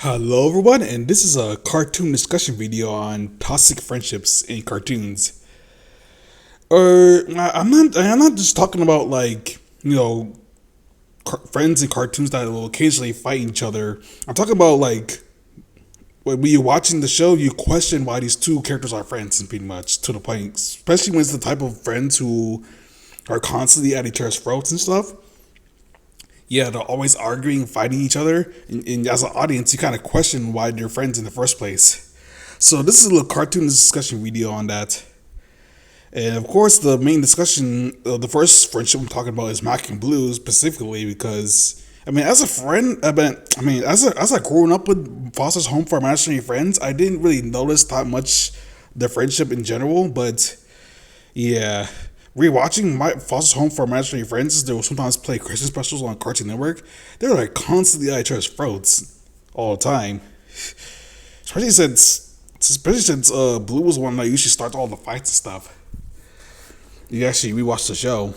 Hello everyone, and this is a cartoon discussion video on toxic friendships in cartoons. I'm not just talking about friends in cartoons that will occasionally fight each other. I'm talking about like when you're watching the show, you question why these two characters are friends, and pretty much to the point. Especially when it's the type of friends who are constantly at each other's throats and stuff. Yeah, they're always arguing, fighting each other, and as an audience, you kind of question why they're friends in the first place. So this is a little cartoon discussion video on that, and of course, the main discussion, the first friendship I'm talking about is Mac and Blue specifically because I mean, as a friend, as I growing up with Foster's Home for Imaginary Friends, I didn't really notice that much the friendship in general, but yeah. Rewatching my Foster's Home for Imaginary Friends, they will sometimes play Christmas specials on Cartoon Network. They're like constantly at each other's throats all the time. Especially since Blue was one that usually starts all the fights and stuff. You actually rewatch the show.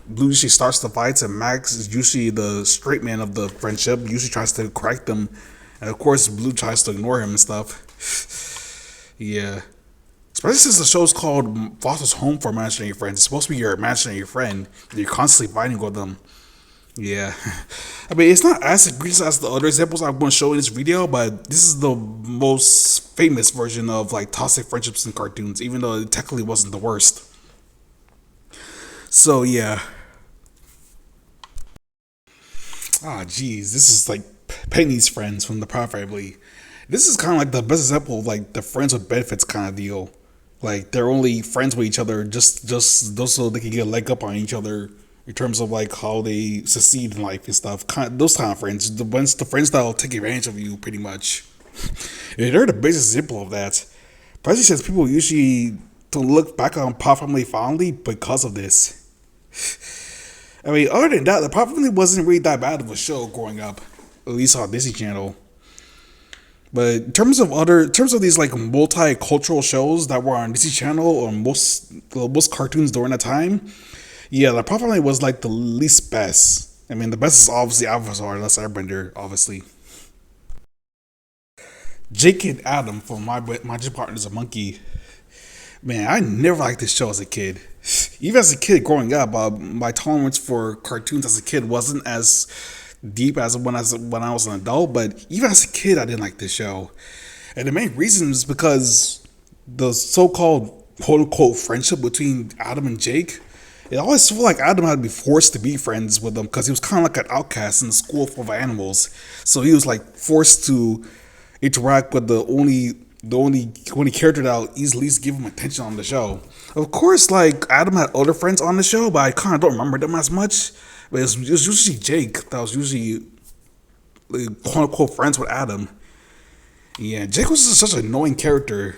Blue usually starts the fights, and Max is usually the straight man of the friendship. Usually tries to correct them, and of course Blue tries to ignore him and stuff. Yeah. Especially since the show's called Foster's Home for Imaginary Friends. It's supposed to be your imaginary friend. And you're constantly fighting with them. Yeah. I mean, it's not as egregious as the other examples I'm going to show in this video, but this is the most famous version of like toxic friendships in cartoons, even though it technically wasn't the worst. So, yeah. Ah, geez. This is like Penny's friends from the Proud Family. This is kind of like the best example of like the friends with benefits kind of deal. Like they're only friends with each other just so they can get a leg up on each other in terms of like how they succeed in life and stuff. Those kind of friends, the friends that'll take advantage of you, pretty much. And they're the biggest example of that. Especially since people usually don't look back on Proud Family fondly because of this. I mean, other than that, the Proud Family wasn't really that bad of a show growing up, at least on Disney Channel. But in terms of these like multicultural shows that were on Disney Channel or most cartoons during that time, yeah, that probably was like the least best. I mean, the best is obviously Avatar, that's Airbender, obviously. Jake and Adam from My Gym Partner's a Monkey. Man, I never liked this show as a kid. Even as a kid growing up, my tolerance for cartoons as a kid wasn't as deep as when I was an adult. But even as a kid, I didn't like this show, and the main reason is because the so-called quote unquote friendship between Adam and Jake. It always felt like Adam had to be forced to be friends with them because he was kind of like an outcast in a school full of animals. So he was like forced to interact with the only character that would easily least give him attention on the show. Of course, like Adam had other friends on the show, but I kind of don't remember them as much. But it was usually Jake that was usually like, quote unquote friends with Adam. Yeah, Jake was just such an annoying character.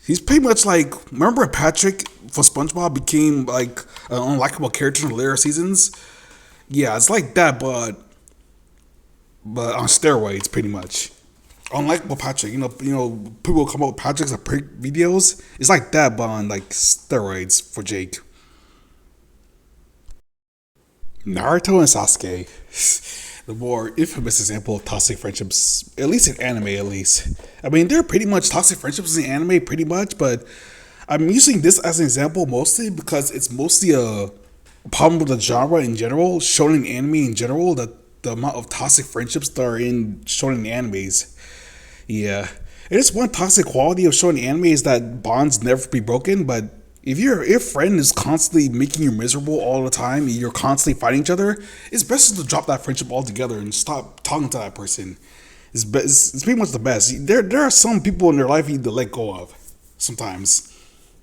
He's pretty much like remember when Patrick for SpongeBob became like an unlikable character in the later seasons. Yeah, it's like that, but on steroids, pretty much. Unlikable Patrick, people come up with Patrick's like prank videos. It's like that, but on like steroids for Jake. Naruto and Sasuke, the more infamous example of toxic friendships, at least in anime, at least. I mean, they're pretty much toxic friendships in anime, pretty much, but I'm using this as an example mostly because it's mostly a problem with the genre in general, shonen anime in general, that the amount of toxic friendships that are in shonen animes. Yeah. It is one toxic quality of shonen anime is that bonds never be broken, but if your friend is constantly making you miserable all the time, and you're constantly fighting each other, it's best to drop that friendship altogether and stop talking to that person. It's pretty much the best. There are some people in their life you need to let go of sometimes.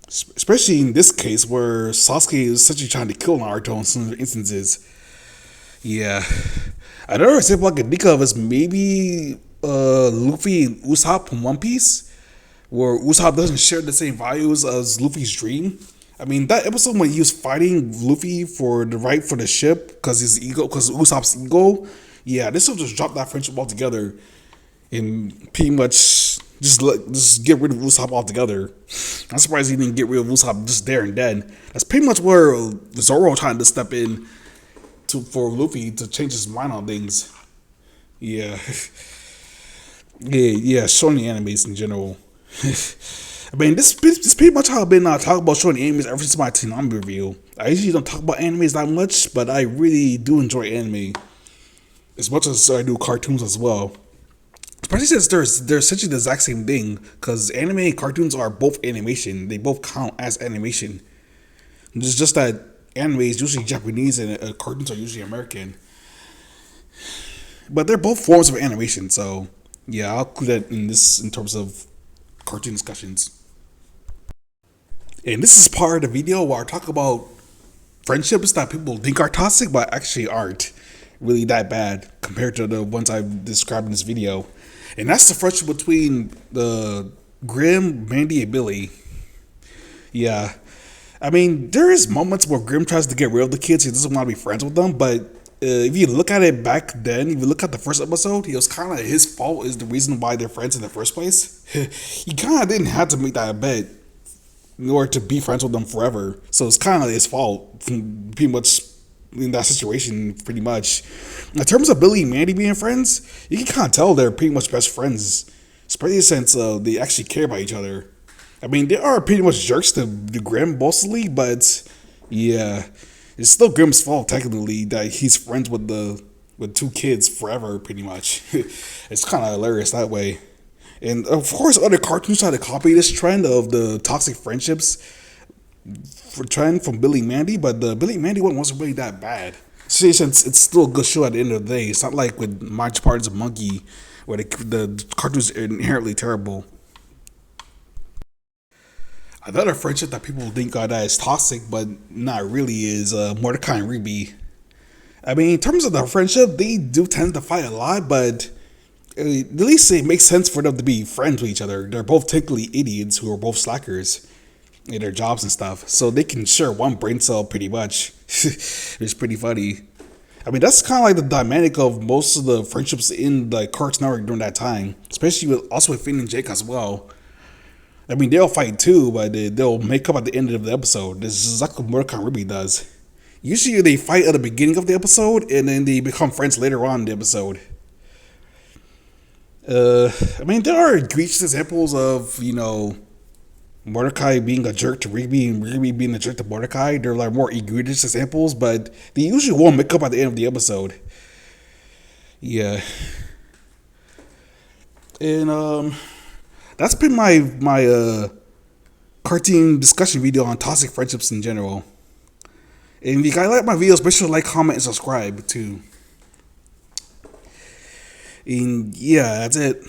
Especially in this case where Sasuke is essentially trying to kill Naruto in some instances. Yeah. Another example I can think of is maybe Luffy and Usopp from One Piece, where Usopp doesn't share the same values as Luffy's dream. I mean, that episode when he was fighting Luffy for the right for the ship because Usopp's ego. Yeah, this will just drop that friendship altogether and pretty much just get rid of Usopp altogether. I'm surprised he didn't get rid of Usopp just there and then. That's pretty much where Zoro trying to step in for Luffy to change his mind on things. Yeah. Yeah, yeah, shonen animes in general. I mean, this pretty much how I've been talking about shonen animes ever since my Toonami review. I usually don't talk about animes that much, but I really do enjoy anime as much as I do cartoons as well. Especially since they're essentially the exact same thing, because anime and cartoons are both animation. They both count as animation. It's just that anime is usually Japanese and cartoons are usually American. But they're both forms of animation, so yeah, I'll include that in this in terms of cartoon discussions. And this is part of the video where I talk about friendships that people think are toxic but actually aren't really that bad compared to the ones I've described in this video. And that's the friendship between the Grim, Mandy, and Billy. Yeah. I mean, there is moments where Grim tries to get rid of the kids. He doesn't want to be friends with them. But if you look at it back then, if you look at the first episode, it was kind of his fault is the reason why they're friends in the first place. He kind of didn't have to make that bet in order to be friends with them forever. So it's kind of his fault, pretty much in that situation, pretty much. In terms of Billy and Mandy being friends, you can kind of tell they're pretty much best friends, especially since they actually care about each other. I mean, they are pretty much jerks to Grim mostly, but yeah, it's still Grim's fault technically that he's friends with two kids forever, pretty much. It's kind of hilarious that way. And of course, other cartoons try to copy this trend of the toxic friendships for trend from Billy and Mandy, but the Billy and Mandy one wasn't really that bad. See, since it's still a good show at the end of the day, it's not like with March Parties of Monkey, where the cartoons are inherently terrible. Another friendship that people think that is toxic, but not really, is Mordecai and Ruby. I mean, in terms of their friendship, they do tend to fight a lot, but at least it makes sense for them to be friends with each other. They're both technically idiots who are both slackers in their jobs and stuff, so they can share one brain cell pretty much. It's pretty funny. I mean, that's kind of like the dynamic of most of the friendships in the Cartoon Network during that time, especially with Finn and Jake as well. I mean, they'll fight too, but they'll make up at the end of the episode. This is exactly what Mordecai and Ruby does. Usually, they fight at the beginning of the episode, and then they become friends later on in the episode. I mean, there are egregious examples of Mordecai being a jerk to Ruby and Ruby being a jerk to Mordecai. They're like more egregious examples, but they usually won't make up at the end of the episode. Yeah, and that's been my cartoon discussion video on toxic friendships in general. And if you guys like my videos, make sure to like, comment, and subscribe too. And yeah, that's it.